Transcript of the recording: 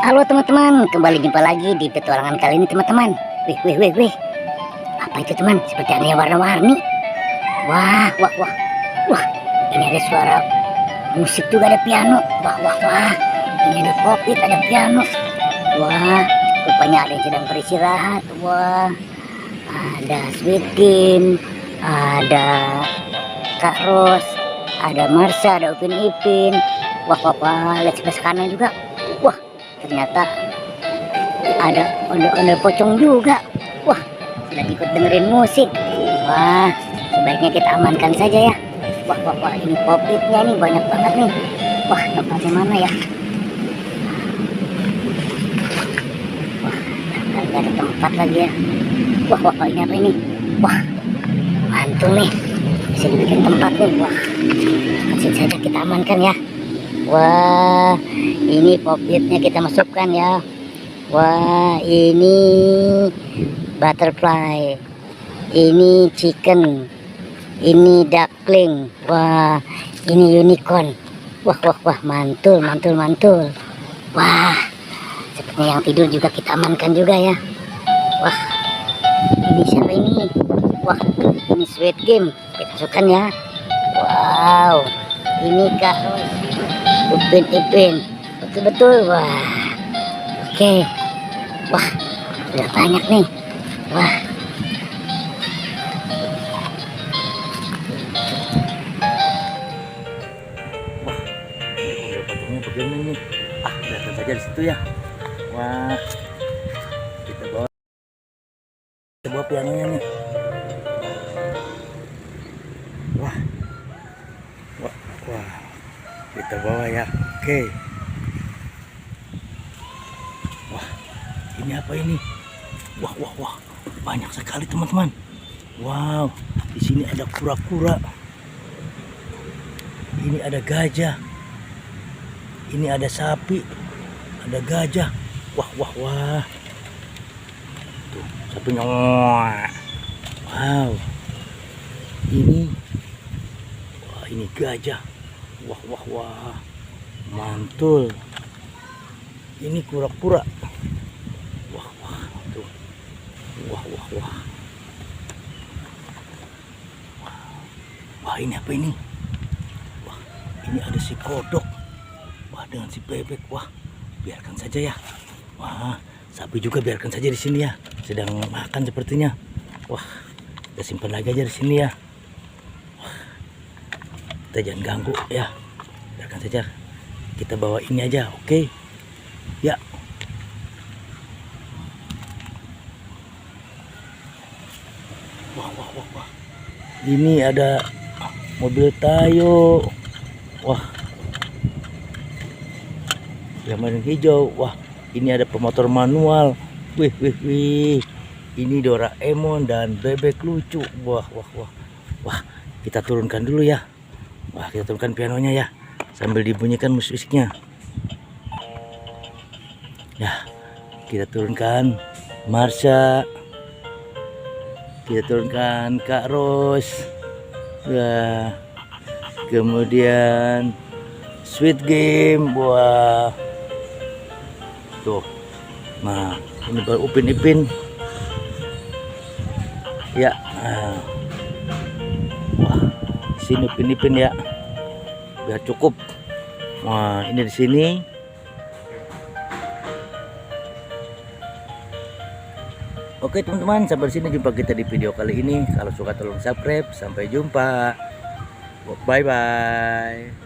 Halo teman-teman, kembali jumpa lagi di petualangan kali ini teman-teman. Wih. Apa itu teman? Seperti ada yang warna-warni. Wah. Ini ada suara musik juga, ada piano. Wah. Ini ada popit, ada piano. Wah, rupanya ada yang sedang beristirahat. Wah, ada Sweet Game, ada Kak Ros, ada Marsha, ada Upin Ipin. Wah, lihat sebelah kanan juga. Wah, ternyata ada ondel-ondel pocong juga. Wah, sedang ikut dengerin musik. Wah, sebaiknya kita amankan saja ya. Wah, ini popitnya nih banyak banget nih. Wah, tempatnya mana ya? Wah, nggak ada tempat lagi ya. Wah, ini apa ini? Wah, mantul nih. Bisa dibikin tempat nih. Wah, langsung saja kita amankan ya. Wah, ini popitnya kita masukkan ya. Wah, ini butterfly, ini chicken, ini duckling. Wah, ini unicorn. Wah, mantul. Wah, sepertinya yang tidur juga kita amankan juga ya. Wah, ini siapa ini? Wah, ini Sweet Game, kita masukkan ya. Wow, ini Kak Ros, Upin Ipin, betul. Wah, oke. Wah, udah banyak nih. Wah, udah patungnya begini nih. Datang saja di situ ya. Wah, kita bawa pianonya nih. Wah, kita bawa ya. Oke. Wah, ini apa ini? Wah, banyak sekali teman-teman. Wow, di sini ada kura-kura. Ini ada gajah. Ini ada sapi, ada gajah. Wah. Tuh, sapinya. Wow. Ini gajah. Wah. Mantul. Ini kura-kura. Wah. Tuh. Wah. Wah, ini apa ini? Wah, ini ada si kodok. Wah, dengan si bebek. Wah, biarkan saja ya. Wah, sapi juga biarkan saja di sini ya. Sedang makan sepertinya. Wah, kita simpan lagi aja di sini ya. Wah, kita jangan ganggu ya. Biarkan saja. Kita bawa ini aja, oke? Ya. Wah. Ini ada mobil Tayo. Wah, yang warna hijau. Wah, ini ada pemotor manual. Wih. Ini Doraemon dan bebek lucu. Wah. Kita turunkan dulu ya. Wah, kita turunkan pianonya ya, sambil dibunyikan musiknya. Ya, kita turunkan Marsha. Kita turunkan Kak Ros. Ya, kemudian Sweet Game. Wah, tuh. Nah, ini baru Upin Ipin ya. Wah, sini Upin Ipin ya, biar cukup. Wah, ini di sini. Oke teman-teman, sampai sini jumpa kita di video kali ini. Kalau suka tolong subscribe. Sampai jumpa. Bye.